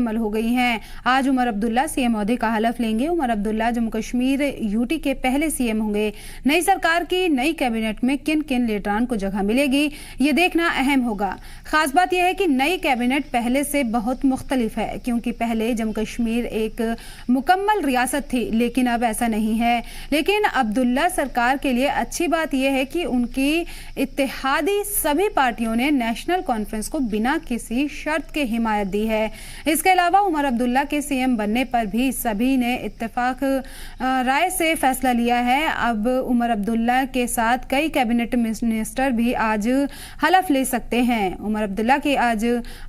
मुकम्मल हो गई हैं। आज उमर अब्दुल्ला सीएम ओहदे का हलफ लेंगे। उमर अब्दुल्ला जम्मू कश्मीर यूटी के पहले सीएम होंगे। नई सरकार की नई कैबिनेट में किन किन लीडरान को जगह मिलेगी, ये देखना अहम होगा। खास बात यह है कि नई कैबिनेट पहले से बहुत मुख्तलिफ है, क्योंकि पहले जम्मू कश्मीर एक मुकम्मल रियासत थी, लेकिन अब ऐसा नहीं है। लेकिन अब्दुल्ला सरकार के लिए अच्छी बात यह है कि उनकी इत्तेहादी सभी पार्टियों ने नेशनल कॉन्फ्रेंस को बिना किसी शर्त के हिमायत दी है। इसके अलावा उमर अब्दुल्ला के सीएम बनने पर भी सभी ने इत्तेफाक राय से फैसला लिया है। अब उमर अब्दुल्ला के साथ कई कैबिनेट मिनिस्टर भी आज हलफ ले सकते हैं। उमर अब्दुल्ला की आज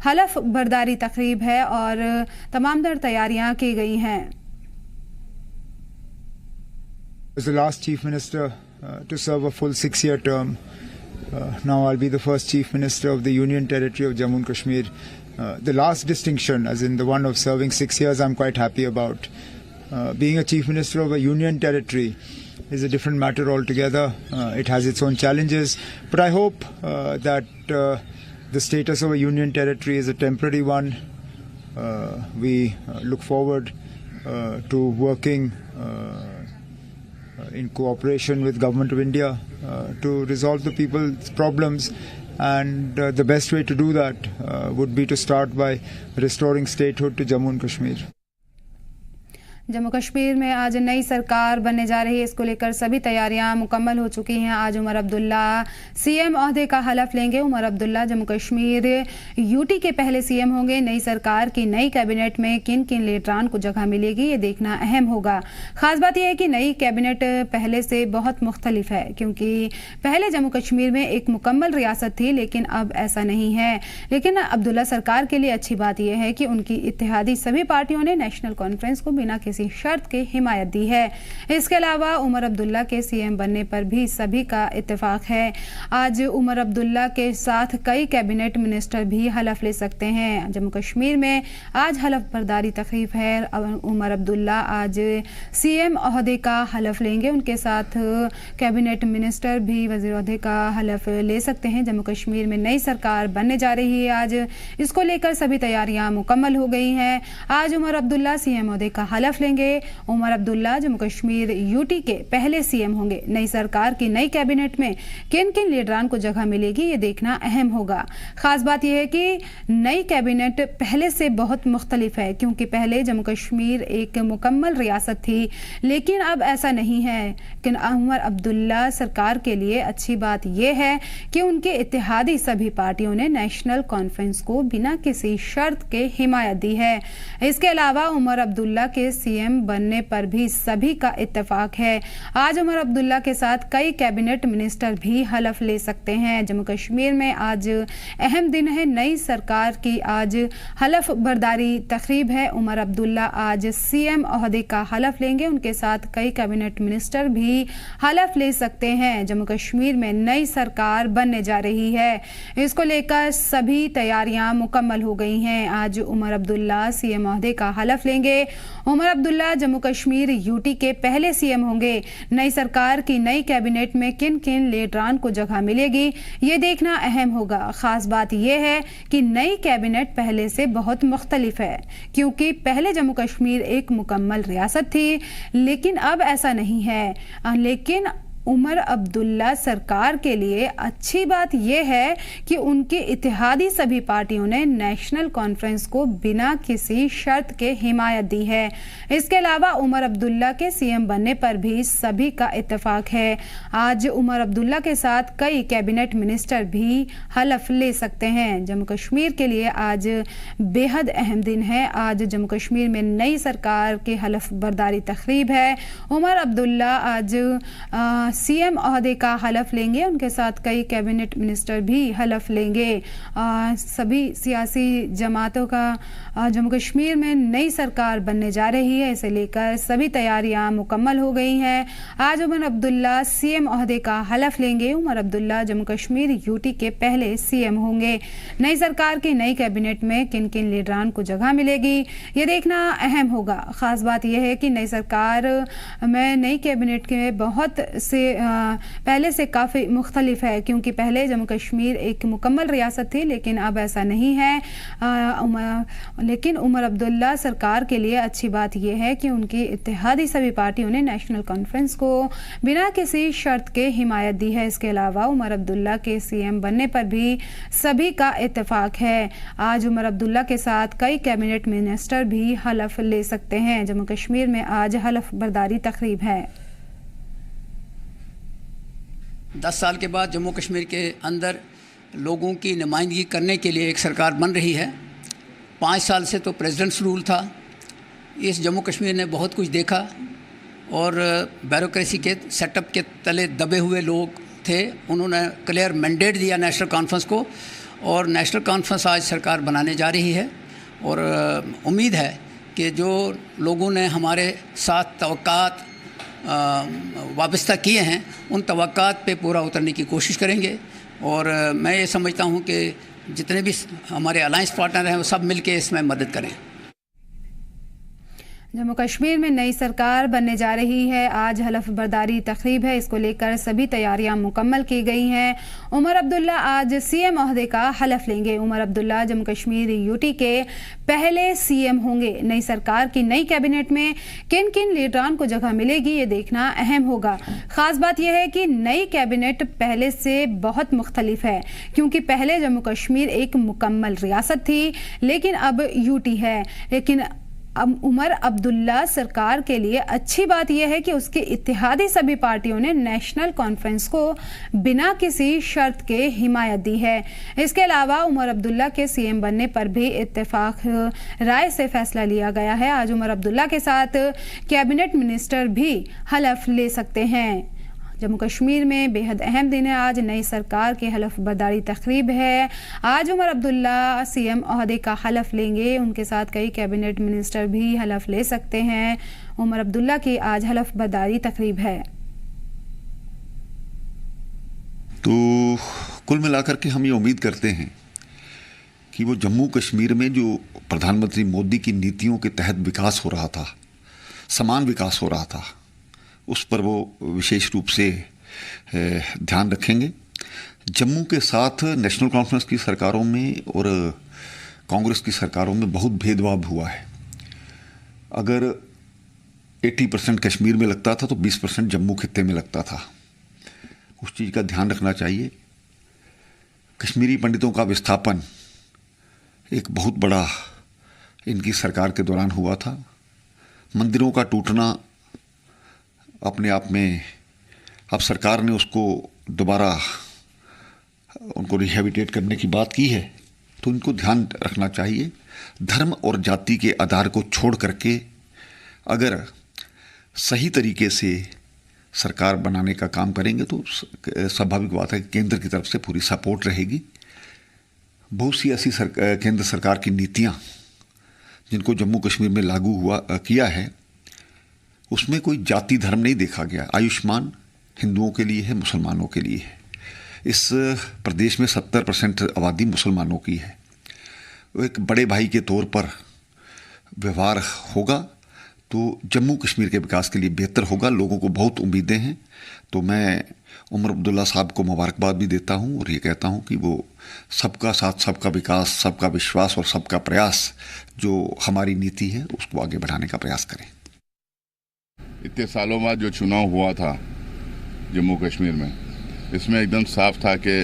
हलफ बर्दारी तकरीब है और तमाम तर तैयारियां की गई हैं। Was the last chief minister to serve a full 6-year term. Now I'll be the first chief minister of the Union Territory of Jammu and Kashmir. The last distinction, as in the one of serving 6 years, I'm quite happy about. Being a chief minister of a union territory is a different matter altogether. It has its own challenges, but I hope that the status of a union territory is a temporary one. We look forward to working in cooperation with Government of India to resolve the people's problems, and the best way to do that would be to start by restoring statehood to Jammu and Kashmir. Jammu Kashmir में आज नई सरकार बनने जा रही है, इसको लेकर सभी तैयारियां मुकम्मल हो चुकी हैं। आज उमर अब्दुल्ला सीएम ओहदे का हलफ लेंगे। उमर अब्दुल्ला जम्मू कश्मीर यूटी के पहले सीएम होंगे। नई सरकार की नई कैबिनेट में किन किन लीडरान को जगह मिलेगी, ये देखना अहम होगा। खास बात यह है कि नई कैबिनेट पहले से बहुत मुख्तलिफ है, क्योंकि पहले जम्मू कश्मीर में एक मुकम्मल रियासत थी, लेकिन अब ऐसा नहीं है। लेकिन अब्दुल्ला सरकार के लिए अच्छी बात यह है कि उनकी इत्तेहादी सभी पार्टियों ने नेशनल कॉन्फ्रेंस को बिना किसी शर्त के हिमायत दी है। इसके अलावा उमर अब्दुल्ला के सीएम बनने पर भी सभी का इत्तेफाक है। आज उमर अब्दुल्ला के साथ कई कैबिनेट मिनिस्टर भी हलफ ले सकते हैं। जम्मू कश्मीर में आज हलफ बर्दारी तकरीब है। उमर अब्दुल्ला आज सीएम ओहदे का हलफ लेंगे। उनके साथ कैबिनेट मिनिस्टर भी वजीर ओहदे का हलफ ले सकते हैं। जम्मू कश्मीर में नई सरकार बनने जा रही है। आज इसको लेकर सभी तैयारियां मुकम्मल हो गई हैं। आज उमर अब्दुल्ला सीएम ओहदे का हलफ लेंगे। उमर अब्दुल्ला जम्मू कश्मीर यूटी के पहले सीएम होंगे। नई सरकार की नई कैबिनेट में किन किन लीडरान को जगह मिलेगी, ये देखना अहम होगा। खास बात यह है कि नई कैबिनेट पहले से बहुत मुख्तलिफ है, क्योंकि पहले जम्मू कश्मीर एक मुकम्मल रियासत थी, लेकिन अब ऐसा नहीं है। लेकिन उमर अब्दुल्ला सरकार के लिए अच्छी बात यह है कि उनके इत्तेहादी सभी पार्टियों ने नेशनल कॉन्फ्रेंस को बिना किसी शर्त के हिमायत दी है। इसके अलावा उमर अब्दुल्ला के सीएम बनने पर भी सभी का इत्तेफाक है। आज उमर अब्दुल्ला के साथ कई कैबिनेट मिनिस्टर भी हलफ ले सकते हैं। जम्मू कश्मीर में आज अहम दिन है। नई सरकार की आज हलफ बर्दारी तकरीब है। उमर अब्दुल्ला आज सीएम ओहदे का हलफ लेंगे। उनके साथ कई कैबिनेट मिनिस्टर भी हलफ ले सकते हैं। जम्मू कश्मीर में नई सरकार बनने जा रही है, इसको लेकर सभी तैयारियां मुकम्मल हो गई हैं। आज उमर अब्दुल्ला सीएम ओहदे का हलफ लेंगे। उमर अब्दुल्ला जम्मू कश्मीर यूटी के पहले सीएम होंगे। नई सरकार की नई कैबिनेट में किन किन लीडरान को जगह मिलेगी, ये देखना अहम होगा। खास बात यह है कि नई कैबिनेट पहले से बहुत मुख्तलिफ है, क्योंकि पहले जम्मू कश्मीर एक मुकम्मल रियासत थी, लेकिन अब ऐसा नहीं है। लेकिन उमर अब्दुल्ला सरकार के लिए अच्छी बात यह है कि उनकी इत्तेहादी सभी पार्टियों ने नेशनल कॉन्फ्रेंस को बिना किसी शर्त के हिमायत दी है। इसके अलावा उमर अब्दुल्ला के सीएम बनने पर भी सभी का इत्तेफाक है। आज उमर अब्दुल्ला के साथ कई कैबिनेट मिनिस्टर भी हलफ ले सकते हैं। जम्मू कश्मीर के लिए आज बेहद अहम दिन है। आज जम्मू कश्मीर में नई सरकार के हलफ बर्दारी तकरीब है। उमर अब्दुल्ला आज सीएम ओहदे का हलफ लेंगे। उनके साथ कई कैबिनेट मिनिस्टर भी हलफ लेंगे। सभी सियासी जमातों का जम्मू कश्मीर में नई सरकार बनने जा रही है, इसे लेकर सभी तैयारियां मुकम्मल हो गई हैं। आज उमर अब्दुल्ला सीएम ओहदे का हलफ लेंगे। उमर अब्दुल्ला जम्मू कश्मीर यूटी के पहले सीएम होंगे। नई सरकार की नई कैबिनेट में किन किन लीडरान को जगह मिलेगी, ये देखना अहम होगा। खास बात यह है कि नई सरकार में नई कैबिनेट के बहुत से पहले से काफ़ी मुख्तलिफ है, क्योंकि पहले जम्मू कश्मीर एक मुकम्मल रियासत थी, लेकिन अब ऐसा नहीं है। लेकिन उमर अब्दुल्ला सरकार के लिए अच्छी बात यह है कि उनकी इत्तेहादी सभी पार्टियों ने नेशनल कॉन्फ्रेंस को बिना किसी शर्त के हिमायत दी है। इसके अलावा उमर अब्दुल्ला के सीएम बनने पर भी सभी का इत्तेफाक है। आज उमर अब्दुल्ला के साथ कई कैबिनेट मिनिस्टर भी हलफ ले सकते हैं। जम्मू कश्मीर में आज हलफ बर्दारी तकरीब है। 10 साल के बाद जम्मू कश्मीर के अंदर लोगों की नुमाइंदगी करने के लिए एक सरकार बन रही है। 5 साल से तो प्रेसिडेंट्स रूल था। इस जम्मू कश्मीर ने बहुत कुछ देखा और ब्यूरोक्रेसी के सेटअप के तले दबे हुए लोग थे। उन्होंने क्लियर मैंडेट दिया नेशनल कॉन्फ्रेंस को, और नेशनल कॉन्फ्रेंस आज सरकार बनाने जा रही है। और उम्मीद है कि जो लोगों ने हमारे साथ तवक्कात वाबस्ता किए हैं, उन तवक्कात पे पूरा उतरने की कोशिश करेंगे। और मैं ये समझता हूँ कि जितने भी हमारे अलायंस पार्टनर हैं वो सब मिलके इसमें मदद करें। जम्मू कश्मीर में नई सरकार बनने जा रही है। आज हलफ बर्दारी तकरीब है। इसको लेकर सभी तैयारियां मुकम्मल की गई हैं। उमर अब्दुल्ला आज सीएम ओहदे का हलफ लेंगे। उमर अब्दुल्ला जम्मू कश्मीर यूटी के पहले सीएम होंगे। नई सरकार की नई कैबिनेट में किन किन लीडरान को जगह मिलेगी, ये देखना अहम होगा। खास बात यह है कि नई कैबिनेट पहले से बहुत मुख्तलिफ है, क्योंकि पहले जम्मू कश्मीर एक मुकम्मल रियासत थी, लेकिन अब यूटी है। लेकिन अब उमर अब्दुल्ला सरकार के लिए अच्छी बात यह है कि उसकी इत्तेहादी सभी पार्टियों ने नेशनल कॉन्फ्रेंस को बिना किसी शर्त के हिमायत दी है। इसके अलावा उमर अब्दुल्ला के सीएम बनने पर भी इत्तेफाक राय से फैसला लिया गया है। आज उमर अब्दुल्ला के साथ कैबिनेट मिनिस्टर भी हलफ ले सकते हैं। जम्मू कश्मीर में बेहद अहम दिन है। आज नई सरकार की हलफ बर्दारी तकरीब है। आज उमर अब्दुल्ला सीएम ओहदे का हलफ लेंगे। उनके साथ कई कैबिनेट मिनिस्टर भी हलफ ले सकते हैं। उमर अब्दुल्ला की आज हलफ बर्दारी तकरीब है। तो कुल मिलाकर के हम ये उम्मीद करते हैं कि वो जम्मू कश्मीर में जो प्रधानमंत्री मोदी की नीतियों के तहत विकास हो रहा था, समान विकास हो रहा था, उस पर वो विशेष रूप से ध्यान रखेंगे। जम्मू के साथ नेशनल कॉन्फ्रेंस की सरकारों में और कांग्रेस की सरकारों में बहुत भेदभाव हुआ है। अगर 80% कश्मीर में लगता था तो 20% जम्मू खित्ते में लगता था। उस चीज़ का ध्यान रखना चाहिए। कश्मीरी पंडितों का विस्थापन एक बहुत बड़ा इनकी सरकार के दौरान हुआ था। मंदिरों का टूटना अपने आप में अब सरकार ने उसको दोबारा उनको रिहेबिटेट करने की बात की है, तो इनको ध्यान रखना चाहिए। धर्म और जाति के आधार को छोड़ करके अगर सही तरीके से सरकार बनाने का काम करेंगे तो स्वाभाविक बात है कि केंद्र की तरफ से पूरी सपोर्ट रहेगी। बहुत सी ऐसी केंद्र सरकार की नीतियां जिनको जम्मू कश्मीर में लागू किया है, उसमें कोई जाति धर्म नहीं देखा गया। आयुष्मान हिंदुओं के लिए है, मुसलमानों के लिए है। इस प्रदेश में 70% आबादी मुसलमानों की है। एक बड़े भाई के तौर पर व्यवहार होगा तो जम्मू कश्मीर के विकास के लिए बेहतर होगा। लोगों को बहुत उम्मीदें हैं। तो मैं उमर अब्दुल्ला साहब को मुबारकबाद भी देता हूं और ये कहता हूं कि वो सबका साथ, सबका विकास, सबका विश्वास और सबका प्रयास जो हमारी नीति है उसको आगे बढ़ाने का प्रयास करें। इतने सालों बाद जो चुनाव हुआ था जम्मू कश्मीर में, इसमें एकदम साफ था कि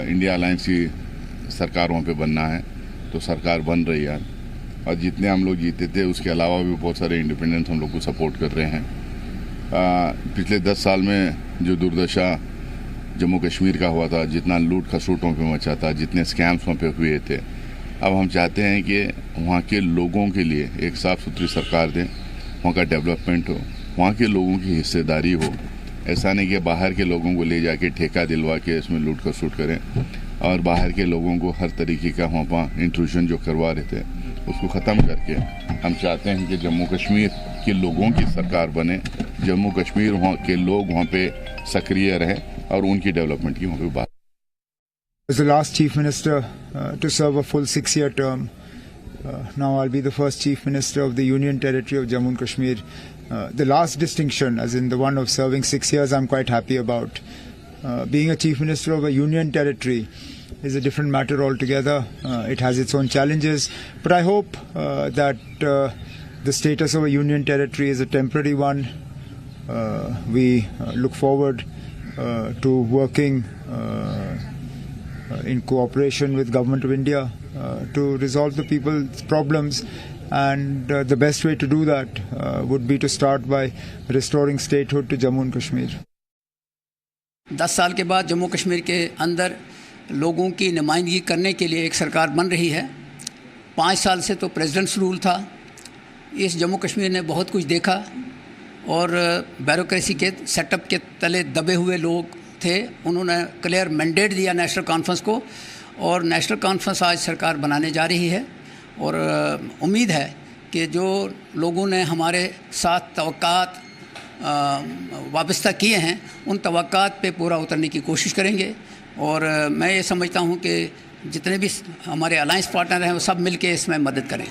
इंडिया अलायंस की सरकार वहाँ पे बनना है, तो सरकार बन रही है। और जितने हम लोग जीते थे उसके अलावा भी बहुत सारे इंडिपेंडेंट हम लोग को सपोर्ट कर रहे हैं। पिछले 10 साल में जो दुर्दशा जम्मू कश्मीर का हुआ था, जितना लूट खसूटों पे मचा था, जितने स्कैम्स वहाँ पे हुए थे, अब हम चाहते हैं कि वहाँ के लोगों के लिए एक साफ़ सुथरी सरकार दें, वहाँ का डेवलपमेंट हो, वहाँ के लोगों की हिस्सेदारी हो। ऐसा नहीं कि बाहर के लोगों को ले जाके ठेका दिलवा के इसमें लूट खसूट करें, और बाहर के लोगों को हर तरीके का वहाँ पर इंट्रूजन जो करवा रहे थे उसको ख़त्म करके हम चाहते हैं कि जम्मू कश्मीर के लोगों की सरकार बने, जम्मू कश्मीर वहाँ के लोग वहाँ पे सक्रिय रहें और उनकी डेवलपमेंट की वहाँ पे बात। Was the last chief minister to serve a full 6-year term. now I'll be the first Chief Minister of the Union Territory of Jammu and Kashmir. The last distinction, as in the one of serving 6 years, I'm quite happy about. Being a Chief Minister of a Union Territory is a different matter altogether. It has its own challenges, but I hope that the status of a Union Territory is a temporary one. We look forward to working in cooperation with Government of India to resolve the people's problems, and the best way to do that would be to start by restoring statehood to Jammu and Kashmir. 10 साल के बाद जम्मू कश्मीर के अंदर लोगों की नुमाइंदगी करने के लिए एक सरकार बन रही है। 5 साल से तो प्रेसिडेंट्स रूल था। इस जम्मू कश्मीर ने बहुत कुछ देखा और ब्यूरोक्रेसी के सेटअप के तले दबे हुए लोग थे। उन्होंने क्लियर मैंडेट दिया नेशनल कॉन्फ्रेंस को, और नेशनल कॉन्फ्रेंस आज सरकार बनाने जा रही है। और उम्मीद है कि जो लोगों ने हमारे साथ तवक्कात वाबस्ता किए हैं, उन तवक्कात पे पूरा उतरने की कोशिश करेंगे। और मैं ये समझता हूँ कि जितने भी हमारे अलायंस पार्टनर हैं वो सब मिलके इसमें मदद करें।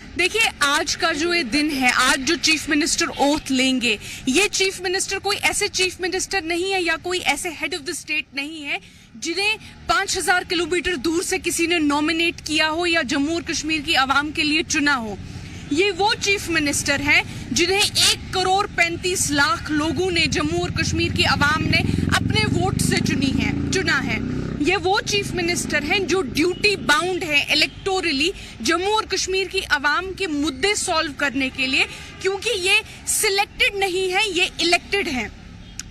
देखिए, आज का जो ये दिन है, आज जो चीफ मिनिस्टर ओथ लेंगे, ये चीफ मिनिस्टर कोई ऐसे चीफ मिनिस्टर नहीं है या कोई ऐसे हेड ऑफ द स्टेट नहीं है जिन्हें 5000 किलोमीटर दूर से किसी ने नॉमिनेट किया हो या जम्मू और कश्मीर की आवाम के लिए चुना हो। ये वो चीफ मिनिस्टर हैं जिन्हें 1,35,00,000 लोगों ने, जम्मू और कश्मीर की आवाम ने अपने वोट से चुना है। ये वो चीफ मिनिस्टर हैं जो ड्यूटी बाउंड है इलेक्टोरली जम्मू और कश्मीर की आवाम के मुद्दे सॉल्व करने के लिए, क्योंकि ये सिलेक्टेड नहीं है, ये इलेक्टेड हैं।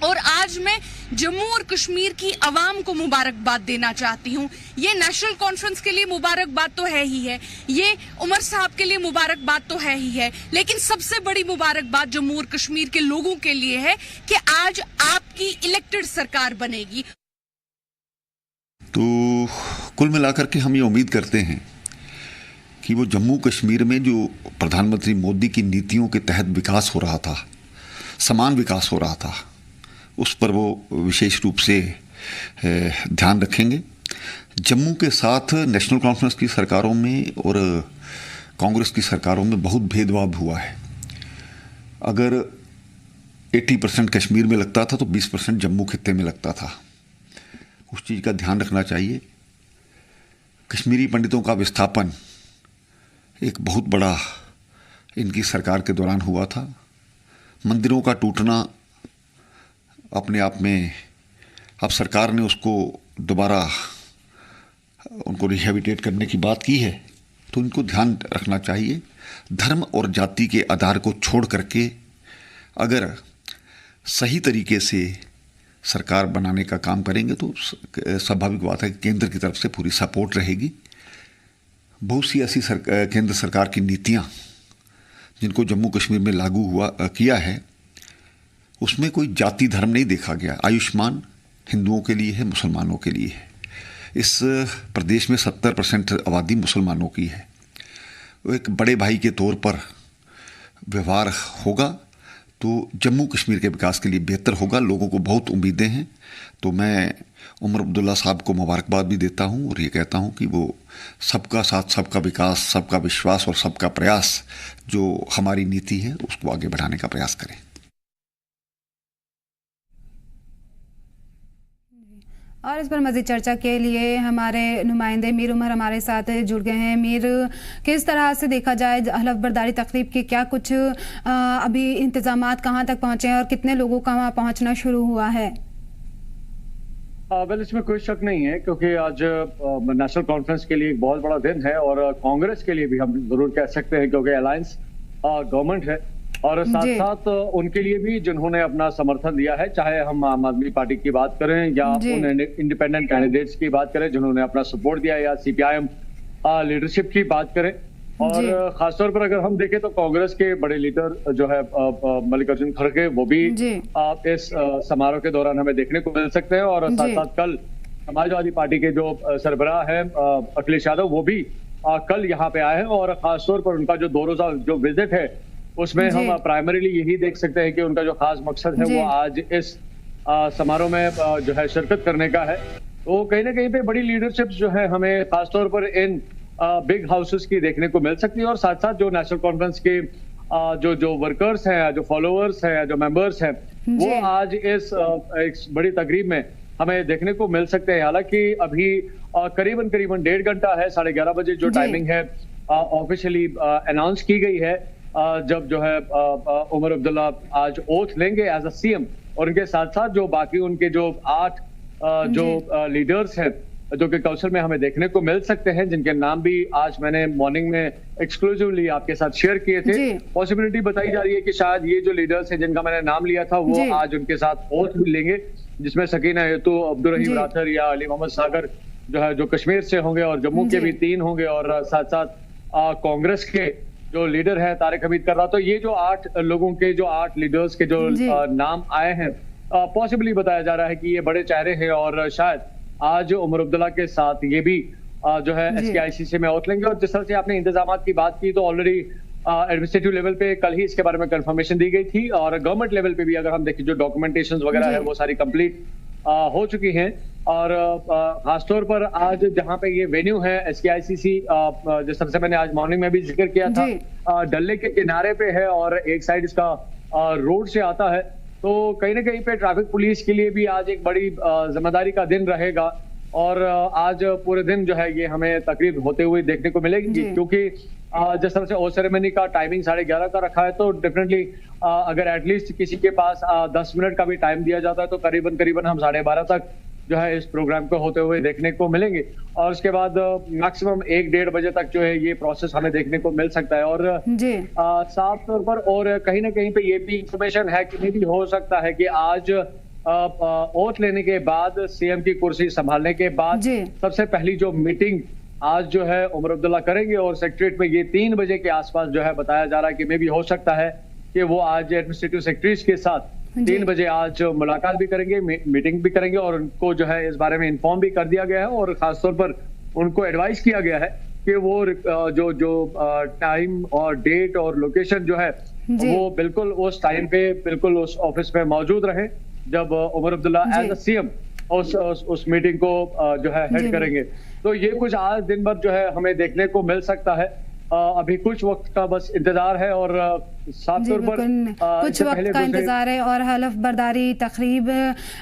और आज मैं जम्मू और कश्मीर की आवाम को मुबारकबाद देना चाहती हूँ। ये नेशनल कॉन्फ्रेंस के लिए मुबारकबाद तो है ही है, ये उमर साहब के लिए मुबारकबाद तो है ही है, लेकिन सबसे बड़ी मुबारकबाद जम्मू और कश्मीर के लोगों के लिए है कि आज आपकी इलेक्टेड सरकार बनेगी। तो कुल मिलाकर के हम ये उम्मीद करते हैं कि वो जम्मू कश्मीर में जो प्रधानमंत्री मोदी की नीतियों के तहत विकास हो रहा था, समान विकास हो रहा था, उस पर वो विशेष रूप से ध्यान रखेंगे। जम्मू के साथ नेशनल कॉन्फ्रेंस की सरकारों में और कांग्रेस की सरकारों में बहुत भेदभाव हुआ है। अगर 80% कश्मीर में लगता था तो 20% जम्मू खित्ते में लगता था। उस चीज़ का ध्यान रखना चाहिए। कश्मीरी पंडितों का विस्थापन एक बहुत बड़ा इनकी सरकार के दौरान हुआ था। मंदिरों का टूटना अपने आप में अब सरकार ने उसको दोबारा उनको रिहेबिटेट करने की बात की है, तो इनको ध्यान रखना चाहिए। धर्म और जाति के आधार को छोड़ करके अगर सही तरीके से सरकार बनाने का काम करेंगे तो स्वाभाविक बात है कि केंद्र की तरफ से पूरी सपोर्ट रहेगी। बहुत सी ऐसी केंद्र सरकार की नीतियां जिनको जम्मू कश्मीर में लागू किया है, उसमें कोई जाति धर्म नहीं देखा गया। आयुष्मान हिंदुओं के लिए है, मुसलमानों के लिए है। इस प्रदेश में 70% आबादी मुसलमानों की है। एक बड़े भाई के तौर पर व्यवहार होगा तो जम्मू कश्मीर के विकास के लिए बेहतर होगा। लोगों को बहुत उम्मीदें हैं। तो मैं उमर अब्दुल्ला साहब को मुबारकबाद भी देता हूं और ये कहता हूं कि वो सबका साथ, सबका विकास, सबका विश्वास और सबका प्रयास जो हमारी नीति है उसको आगे बढ़ाने का प्रयास करें। और इस पर मज़ीद चर्चा के लिए हमारे नुमाइंदे मीर उमर हमारे साथ जुड़ गए हैं। मीर, किस तरह से देखा जाए हलफ बर्दारी तकरीब के क्या कुछ अभी इंतजामात कहाँ तक पहुँचे हैं और कितने लोगों का वहाँ पहुँचना शुरू हुआ है? वेल, इसमें कोई शक नहीं है क्योंकि आज नेशनल कॉन्फ्रेंस के लिए एक बहुत बड़ा दिन है और कांग्रेस के लिए भी हम जरूर कह सकते हैं क्योंकि अलायंस गवर्नमेंट है और साथ साथ उनके लिए भी जिन्होंने अपना समर्थन दिया है, चाहे हम आम आदमी पार्टी की बात करें या उन इंडिपेंडेंट कैंडिडेट्स की बात करें जिन्होंने अपना सपोर्ट दिया या सीपीआईएम लीडरशिप की बात करें। और खासतौर पर अगर हम देखें तो कांग्रेस के बड़े लीडर जो है मल्लिकार्जुन खड़गे, वो भी इस समारोह के दौरान हमें देखने को मिल सकते हैं। और साथ साथ कल समाजवादी पार्टी के जो सरबराह है अखिलेश यादव, वो भी कल यहाँ पे आए हैं और खासतौर पर उनका जो 2 रोजा जो विजिट है उसमें हम प्राइमरीली यही देख सकते हैं कि उनका जो खास मकसद है वो आज इस समारोह में जो है शिरकत करने का है। तो कहीं ना कहीं पे बड़ी लीडरशिप जो है हमें खासतौर पर इन बिग हाउसेस की देखने को मिल सकती है। और साथ साथ जो नेशनल कॉन्फ्रेंस के जो वर्कर्स हैं, जो फॉलोअर्स हैं, जो मेंबर्स हैं, वो आज इस एक बड़ी तकरीब में हमें देखने को मिल सकते हैं। हालांकि अभी करीबन 1.5 घंटा है, 11:30 बजे जो टाइमिंग है ऑफिशियली अनाउंस की गई है, जब जो है उमर अब्दुल्ला आज ओथ लेंगे एज अ सीएम। और उनके साथ साथ जो बाकी उनके जो 8 जो लीडर्स हैं जो कि काउंसिल में हमें देखने को मिल सकते हैं, जिनके नाम भी आज मैंने मॉर्निंग में एक्सक्लूसिवली आपके साथ शेयर किए थे। पॉसिबिलिटी बताई जा रही है कि शायद ये जो लीडर्स हैं जिनका मैंने नाम लिया था वो आज उनके साथ ओथ भी लेंगे, जिसमें सकीना हेतु, अब्दुल रहीम राठर या अली मोहम्मद सागर जो कश्मीर से होंगे, और जम्मू के भी 3 होंगे, और साथ साथ कांग्रेस के जो लीडर है तारिक हमीद कर्रा। तो ये जो 8 लोगों के जो 8 लीडर्स के जो नाम आए हैं, पॉसिबली बताया जा रहा है कि ये बड़े चेहरे हैं और शायद आज उमर अब्दुल्ला के साथ ये भी जो है SKICC में ओथ लेंगे। और जिस तरह से आपने इंतजाम की बात की, तो ऑलरेडी एडमिनिस्ट्रेटिव लेवल पे कल ही इसके बारे में कंफर्मेशन दी गई थी, और गवर्नमेंट लेवल पे भी अगर हम देखें जो डॉक्यूमेंटेशन वगैरह है वो सारी कंप्लीट हो चुकी हैं। और खासतौर पर आज जहां पे ये वेन्यू है SKICC, जिस तरह से मैंने आज मॉर्निंग में भी जिक्र किया था, डल लेक के किनारे पे है और एक साइड इसका रोड से आता है। तो कहीं ना कहीं पे ट्रैफिक पुलिस के लिए भी आज एक बड़ी जिम्मेदारी का दिन रहेगा। और आज पूरे दिन जो है ये हमें तकरीब होते हुए देखने को मिलेगी, क्योंकि जिस तरह से ओथ सेरेमनी का टाइमिंग 11:30 का रखा है, तो डेफिनेटली अगर एटलीस्ट किसी के पास 10 मिनट का भी टाइम दिया जाता है तो करीबन हम 12:30 तक जो है इस प्रोग्राम को होते हुए देखने को मिलेंगे। और उसके बाद मैक्सिमम 1-1:30 बजे तक जो है ये प्रोसेस हमें देखने को मिल सकता है। और साफ तौर पर और कहीं ना कहीं पे ये भी इंफॉर्मेशन है कि भी हो सकता है कि आज ओथ लेने के बाद, सीएम की कुर्सी संभालने के बाद सबसे पहली जो मीटिंग आज जो है उमर अब्दुल्ला करेंगे, और सेक्रेटरीट में ये 3 बजे के आसपास जो है बताया जा रहा है कि मे भी हो सकता है कि वो आज एडमिनिस्ट्रेटिव सेक्रेटरीज के साथ 3 बजे आज मुलाकात भी करेंगे, मीटिंग भी करेंगे, और उनको जो है इस बारे में इन्फॉर्म भी कर दिया गया है। और खासतौर पर उनको एडवाइस किया गया है कि वो जो टाइम और डेट और लोकेशन जो है वो बिल्कुल उस टाइम पे बिल्कुल उस ऑफिस में मौजूद रहे जब Omar Abdullah as a CM उस मीटिंग को जो है हेड करेंगे। तो ये कुछ आज दिन भर जो है हमें देखने को मिल सकता है। अभी कुछ वक्त का बस इंतजार है, और साफ तौर पर कुछ वक्त का इंतजार है, और हलफ बर्दारी तकरीब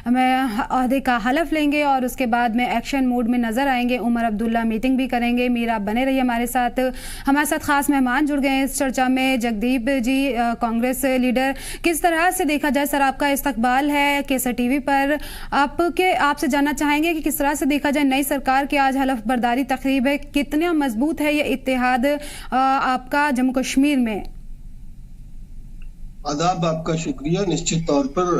में ओहदे का हलफ लेंगे और उसके बाद में एक्शन मोड में नजर आएंगे उमर अब्दुल्ला। मीटिंग भी करेंगे। मीरा, आप बने रहिए हमारे साथ खास मेहमान जुड़ गए हैं इस चर्चा में। जगदीप जी, कांग्रेस लीडर, किस तरह से देखा जाए सर आपका इस्तकबाल है केसर टीवी पर, आपसे जानना चाहेंगे कि किस तरह से देखा जाए नई सरकार की आज हलफ बर्दारी तकरीब है, कितना मजबूत है ये इत्तेहाद आपका जम्मू कश्मीर में? आदाब, आपका शुक्रिया। निश्चित तौर पर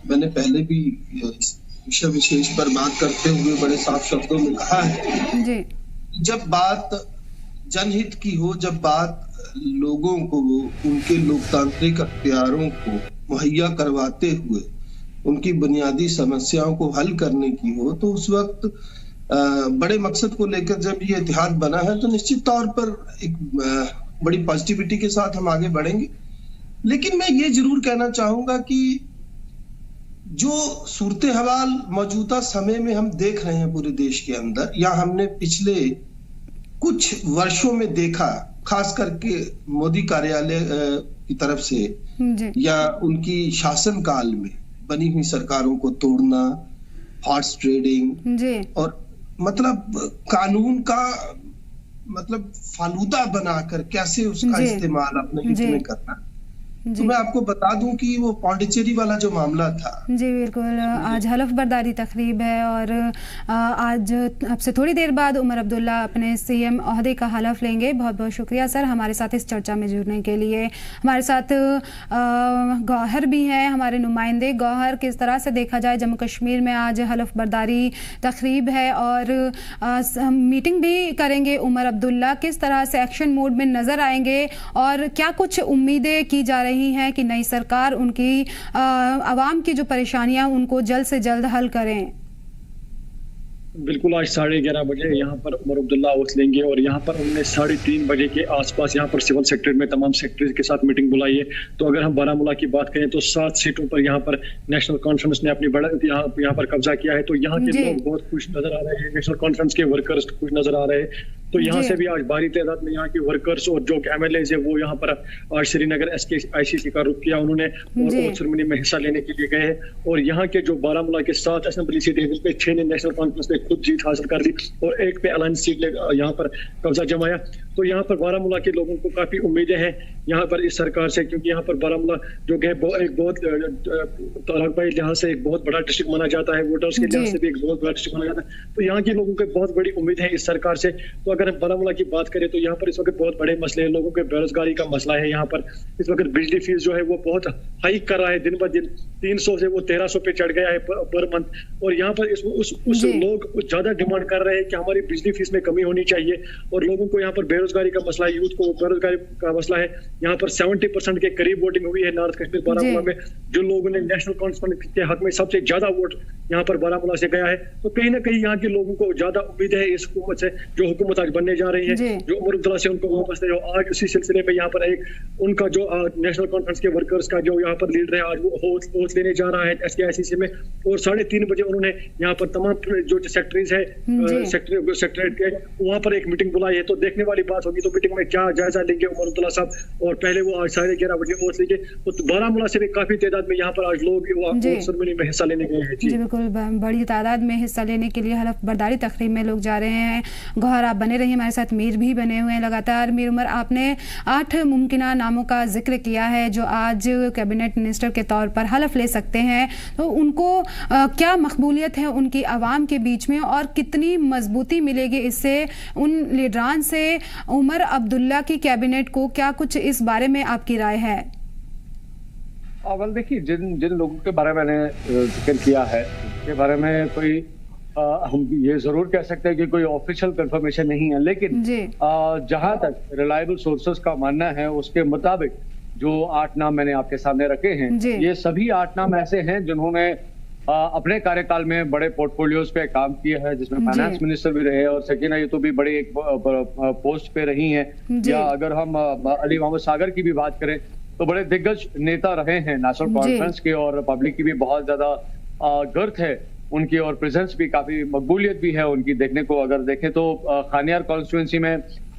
मैंने पहले भी इस विषय विशेष पर बात करते हुए बड़े साफ शब्दों में कहा है जी। जब बात जनहित की हो, जब बात लोगों को उनके लोकतांत्रिक अख्तियारों को मुहैया करवाते हुए उनकी बुनियादी समस्याओं को हल करने की हो, तो उस वक्त बड़े मकसद को लेकर जब ये इत्तेहाद बना है, तो निश्चित तौर पर एक बड़ी पॉजिटिविटी के साथ हम आगे बढ़ेंगे। लेकिन मैं ये जरूर कहना चाहूंगा कि जो सूरत हवाल मौजूदा समय में हम देख रहे हैं पूरे देश के अंदर, या हमने पिछले कुछ वर्षों में देखा, खास करके मोदी कार्यालय की तरफ से या उनकी शासन काल में बनी हुई सरकारों को तोड़ना, हॉर्स ट्रेडिंग और मतलब कानून का मतलब फालूदा बनाकर कैसे उसका इस्तेमाल अपने हित में करना। तो मैं आपको बता दूं कि वो पौंडीचेरी वाला जो मामला था जी, बिल्कुल आज हलफ बर्दारी तकरीब है, और आज अब से थोड़ी देर बाद उमर अब्दुल्ला अपने सीएम ओहदे का हलफ लेंगे। बहुत बहुत शुक्रिया सर हमारे साथ इस चर्चा में जुड़ने के लिए। हमारे साथ गौहर भी हैं, हमारे नुमाइंदे। गौहर, किस तरह से देखा जाए जम्मू कश्मीर में आज हलफ बर्दारी तकरीब है और मीटिंग भी करेंगे उमर अब्दुल्ला, किस तरह से एक्शन मोड में नजर आएंगे और क्या कुछ उम्मीदें की जा रही हैं कि नई सरकार उनकी आवाम की जो परेशानियां उनको जल्द से जल्द हल करें? बिल्कुल, आज 11:30 बजे यहाँ पर उमर अब्दुल्ला ओथ लेंगे, और यहाँ पर उन्होंने 3:30 बजे के आसपास यहाँ पर सिविल सेक्रेटरी में तमाम सेक्रेटरी के साथ मीटिंग बुलाई है। तो अगर हम बारामूला की बात करें तो 7 सीटों पर यहाँ पर नेशनल कॉन्फ्रेंस ने अपनी यहाँ पर कब्जा किया है। तो यहाँ के लोग बहुत खुश नजर आ रहे हैं, नेशनल कॉन्फ्रेंस के वर्कर्स खुश नजर आ रहे हैं। तो यहाँ से भी आज भारी तादाद में यहाँ के वर्कर्स और जो MLA है वो यहाँ पर आज श्रीनगर SKICC का रुख किया उन्होंने और ओथ सेरेमनी में हिस्सा लेने के लिए गए और यहाँ के जो बारामूला के 7 असेंबली सीटें हैं जिसमें 6 ने नेशनल कॉन्फ्रेंस में खुद जीत हासिल कर दी और 1 पे अलायंस सीट यहाँ पर कब्जा जमाया। तो यहाँ पर बारामूला के लोगों को काफी उम्मीदें हैं यहाँ पर इस सरकार से, क्योंकि यहाँ पर बारामूला जो है एक बहुत तारकबाई लिहाज से एक बहुत बड़ा डिस्ट्रिक्ट माना जाता है, वोटर्स के लिहाज से भी एक बहुत बड़ा डिस्ट्रिक्ट माना जाता है। तो यहाँ के लोगों को बहुत बड़ी उम्मीद है इस सरकार से। तो अगर हम बारामूला की बात करें तो यहाँ पर इस वक्त बहुत बड़े मसले हैं, लोगों के बेरोजगारी का मसला है। यहाँ पर इस वक्त बिजली फीस जो है वो बहुत हाइक कर रहा है, दिन ब दिन 300 से वो 1300 पे चढ़ गया है पर मंथ। और यहाँ पर उस लोग ज्यादा डिमांड कर रहे हैं कि हमारी बिजली फीस में कमी होनी चाहिए और लोगों को यहाँ पर बेरोजगारी का मसला है, यूथ को बेरोजगारी का मसला है। यहाँ पर 70% के करीब वोटिंग हुई है नॉर्थ कश्मीर बारामूला में, जो लोगों ने नेशनल कॉन्फ्रेंस के हक में सबसे ज्यादा वोट यहाँ पर बारामूला से गया है। तो कहीं ना कहीं यहाँ के लोगों को ज्यादा उम्मीद है इस हुकूमत से, जो हुकूमत आज बनने जा रही है, जो उमर अब्दुल्ला से उनको वापस है। आज उसी सिलसिले में यहाँ पर एक उनका जो नेशनल कॉन्फ्रेंस के वर्कर्स का जो यहाँ पर लीडर है आज वो ओथ लेने जा रहा है SKICC में और 3:30 बजे उन्होंने यहाँ पर तमाम जो सेक्रेटरीज है सेक्रेटरीट के वहाँ पर एक मीटिंग बुलाई है। तो देखने वाली बात होगी तो मीटिंग में क्या जायजा लेंगे उमर अब्दुल्ला साहब। और पहले वो आज 11:30 बजे ओथ लेंगे। तो बारामूला से भी काफी तादाद में यहाँ पर आज लोग सेरेमनी में हिस्सा लेने गए हैं। जी बिल्कुल, बड़ी तादाद में हिस्सा लेने के लिए हलफ बर्दारी तकरीब में लोग जा रहे हैं। गौहर आप बने रहिए हमारे साथ, मीर भी बने हुए हैं लगातार। मीर उमर, आपने 8 मुमकिना नामों का जिक्र किया है जो आज कैबिनेट मिनिस्टर के तौर पर हलफ ले सकते हैं, तो उनको क्या मकबूलियत है उनकी आवाम के बीच में और कितनी मजबूती मिलेगी इससे उन लीडरान से उमर अब्दुल्ला की कैबिनेट को? क्या कुछ इस बारे में आपकी राय है? अवल देखिए, जिन लोगों के बारे में मैंने जिक्र किया है उसके बारे में कोई हम ये जरूर कह सकते हैं कि कोई ऑफिशियल कंफर्मेशन नहीं है, लेकिन जहां तक रिलायबल सोर्सेस का मानना है उसके मुताबिक जो 8 नाम मैंने आपके सामने रखे हैं, ये सभी 8 नाम ऐसे हैं जिन्होंने अपने कार्यकाल में बड़े पोर्टफोलियोज पे काम किया है, जिसमें फाइनेंस मिनिस्टर भी रहे और सकीना ये तो भी बड़ी एक पोस्ट पे रही हैं। या अगर हम अली मोहम्मद सागर की भी बात करें तो बड़े दिग्गज नेता रहे हैं नेशनल कॉन्फ्रेंस के और पब्लिक की भी बहुत ज्यादा गर्थ है उनकी और प्रेजेंस भी काफी मकबूलियत भी है उनकी। देखने को अगर देखें तो खानियार कॉन्स्टिट्यूंसी में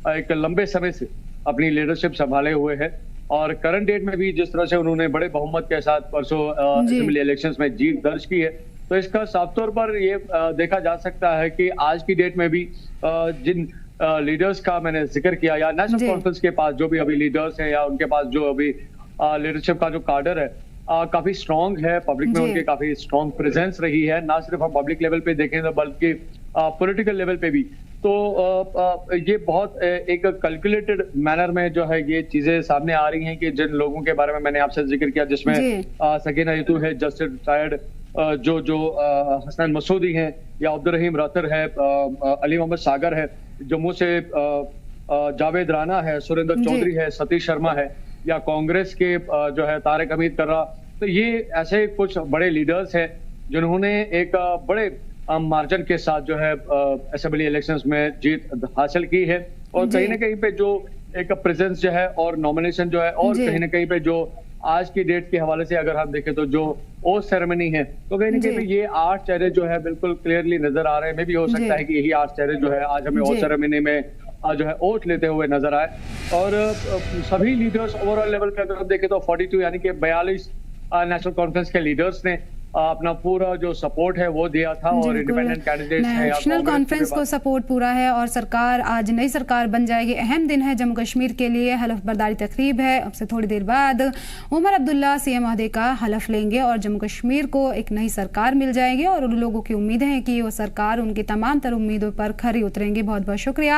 एक लंबे समय से अपनी लीडरशिप संभाले हुए है और करंट डेट में भी जिस तरह से उन्होंने बड़े बहुमत के साथ परसों असेंबली इलेक्शंस में जीत दर्ज की है, तो इसका साफ तौर पर ये देखा जा सकता है कि आज की डेट में भी जिन लीडर्स का मैंने जिक्र किया या नेशनल कॉन्फ्रेंस के पास जो भी अभी लीडर्स हैं या उनके पास जो अभी लीडरशिप का जो कार्डर है काफी स्ट्रांग है, पब्लिक में उनकी काफी स्ट्रांग प्रेजेंस रही है, ना सिर्फ हम पब्लिक लेवल पे देखें तो बल्कि पॉलिटिकल लेवल पे भी। तो ये बहुत एक कैलकुलेटेड मैनर में जो है ये चीजें सामने आ रही हैं कि जिन लोगों के बारे में मैंने आपसे जिक्र किया, जिसमें सकीना यतू है, जस्टिस रिटायर्ड जो हसनैन मसूदी हैं या अब्दुल रहीम रातर है, अली मोहम्मद सागर है, जम्मू से जावेद राना है, सुरेंद्र चौधरी है, सतीश शर्मा है, या कांग्रेस के जो है तारिक हमीद कर्रा। तो ये ऐसे कुछ बड़े लीडर्स हैं जिन्होंने एक बड़े मार्जिन के साथ जो है असेंबली इलेक्शंस में जीत हासिल की है और कहीं ना कहीं पे जो एक प्रेजेंस जो है और नॉमिनेशन जो है और कहीं ना कहीं पे जो आज की डेट के हवाले से अगर हम देखें तो जो ओथ सेरेमनी है तो कहीं ना कहीं पे ये 8 चेहरे जो है बिल्कुल क्लियरली नजर आ रहे हैं। मे भी हो सकता है कि यही 8 चेहरे जो है आज हमें ओथ सेरेमनी में जो है ओथ लेते हुए नजर आए। और सभी लीडर्स ओवरऑल लेवल पे अगर हम देखें तो 42 यानी कि 42 नेशनल कॉन्फ्रेंस के लीडर्स ने अपना पूरा जो सपोर्ट है वो दिया था और इंडिपेंडेंट कैंडिडेट्स हैं नेशनल कॉन्फ्रेंस को सपोर्ट पूरा है और सरकार आज नई सरकार बन जाएगी। अहम दिन है जम्मू कश्मीर के लिए, हलफ बर्दारी तकरीब है। अब से थोड़ी देर बाद उमर अब्दुल्ला CM ओहदे का हलफ लेंगे और जम्मू कश्मीर को एक नई सरकार मिल जाएगी और उन लोगों की उम्मीद है कि वो सरकार उनकी तमाम तर उम्मीदों पर खरी उतरेंगी। बहुत बहुत शुक्रिया।